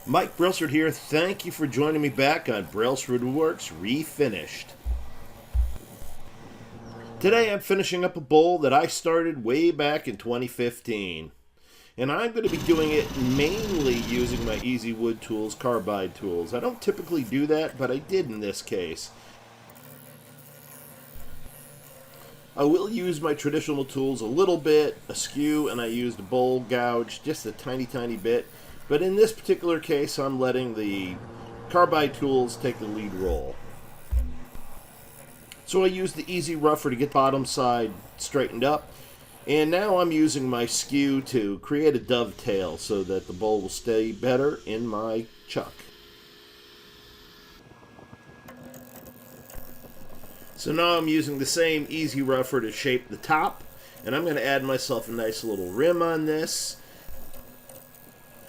Mike Brailsford here. Thank you for joining me back on Brailsford Works Refinished. Today I'm finishing up a bowl that I started way back in 2015. And I'm going to be doing it mainly using my Easy Wood Tools carbide tools. I don't typically do that, but I did in this case. I will use my traditional tools a little bit, a skew, and I used a bowl gouge just a tiny bit. But in this particular case, I'm letting the carbide tools take the lead role. So I used the Easy Rougher to get the bottom side straightened up. And now I'm using my skew to create a dovetail so that the bowl will stay better in my chuck. So now I'm using the same Easy Rougher to shape the top. And I'm going to add myself a nice little rim on this.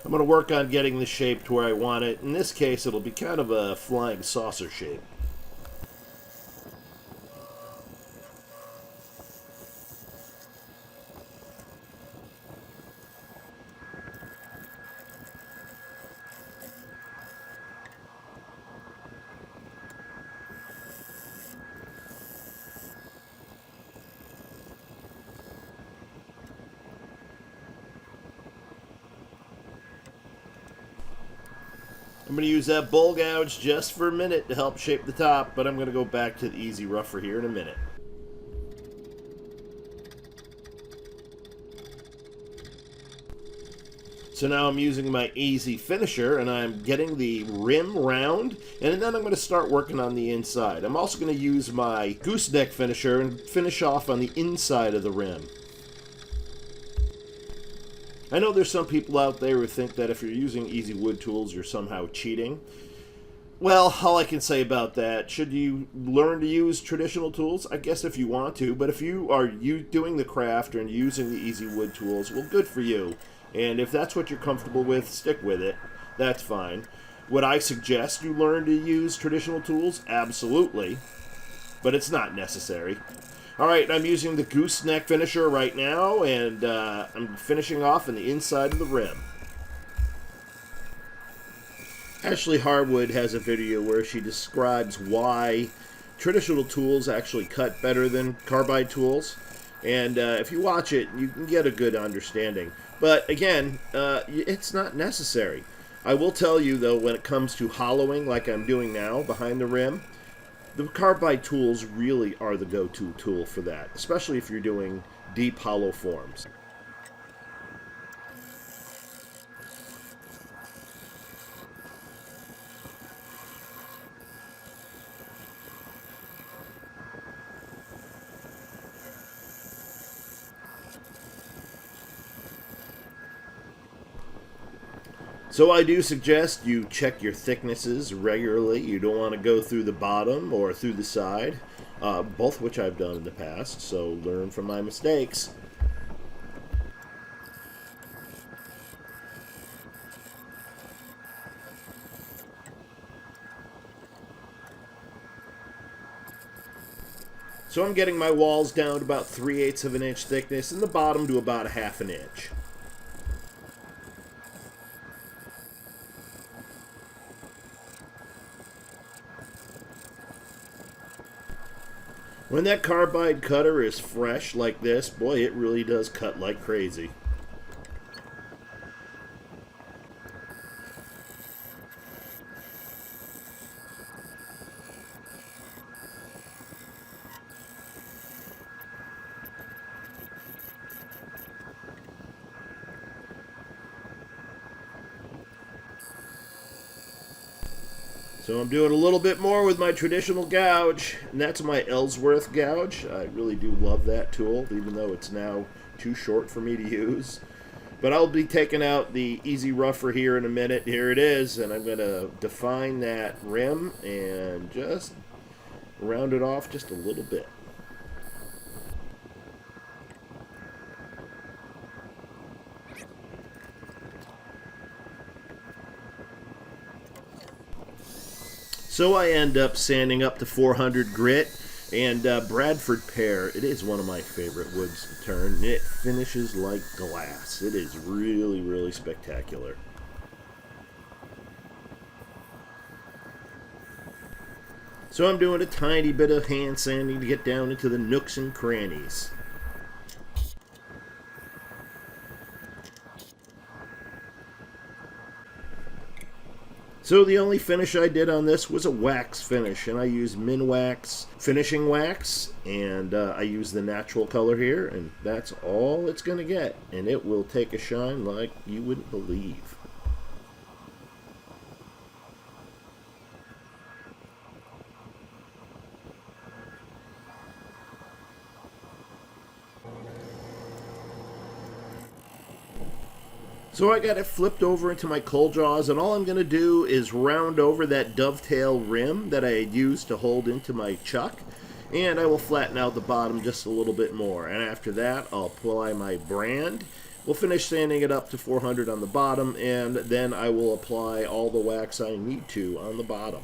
I'm going to work on getting the shape to where I want it. In this case, it'll be kind of a flying saucer shape. I'm going to use that bowl gouge just for a minute to help shape the top, but I'm going to go back to the Easy Rougher here in a minute. So now I'm using my Easy Finisher, and I'm getting the rim round, and then I'm going to start working on the inside. I'm also going to use my gooseneck finisher and finish off on the inside of the rim. I know there's some people out there who think that if you're using Easy Wood Tools, you're somehow cheating. Well, all I can say about that, should you learn to use traditional tools? I guess if you want to, but if you are doing the craft and using the Easy Wood Tools, well, good for you. And if that's what you're comfortable with, stick with it. That's fine. Would I suggest you learn to use traditional tools? Absolutely. But it's not necessary. Alright, I'm using the gooseneck finisher right now, and I'm finishing off on the inside of the rim. Ashley Harwood has a video where she describes why traditional tools actually cut better than carbide tools. And if you watch it, you can get a good understanding. But again, it's not necessary. I will tell you, though, when it comes to hollowing, like I'm doing now behind the rim, the carbide tools really are the go-to tool for that, especially if you're doing deep hollow forms. So I do suggest you check your thicknesses regularly. You don't want to go through the bottom or through the side, both which I've done in the past, so learn from my mistakes. So I'm getting my walls down to about 3/8 of an inch thickness and the bottom to about 1/2 an inch. When that carbide cutter is fresh like this, boy, it really does cut like crazy. So I'm doing a little bit more with my traditional gouge, and that's my Ellsworth gouge. I really do love that tool, even though it's now too short for me to use. But I'll be taking out the Easy Rougher here in a minute. Here it is, and I'm going to define that rim and just round it off just a little bit. So I end up sanding up to 400 grit, and Bradford Pear, it is one of my favorite woods to turn. It finishes like glass. It is really, really spectacular. So I'm doing a tiny bit of hand sanding to get down into the nooks and crannies. So the only finish I did on this was a wax finish, and I used Minwax finishing wax, and I used the natural color here, and that's all it's going to get, and it will take a shine like you wouldn't believe. So I got it flipped over into my coal jaws, and all I'm going to do is round over that dovetail rim that I had used to hold into my chuck, and I will flatten out the bottom just a little bit more. And after that, I'll apply my brand. We'll finish sanding it up to 400 on the bottom, and then I will apply all the wax I need to on the bottom.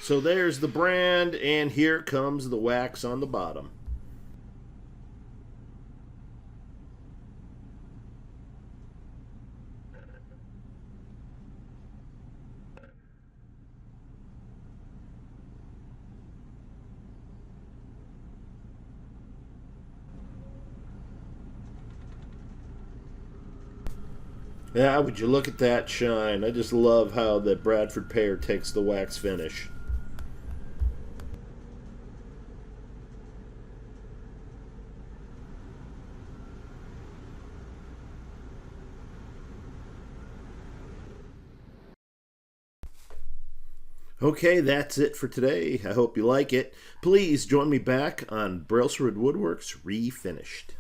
So there's the brand, and here comes the wax on the bottom. Yeah, would you look at that shine? I just love how the Bradford Pear takes the wax finish. Okay, that's it for today. I hope you like it. Please join me back on Brailsford Woodworks Refinished.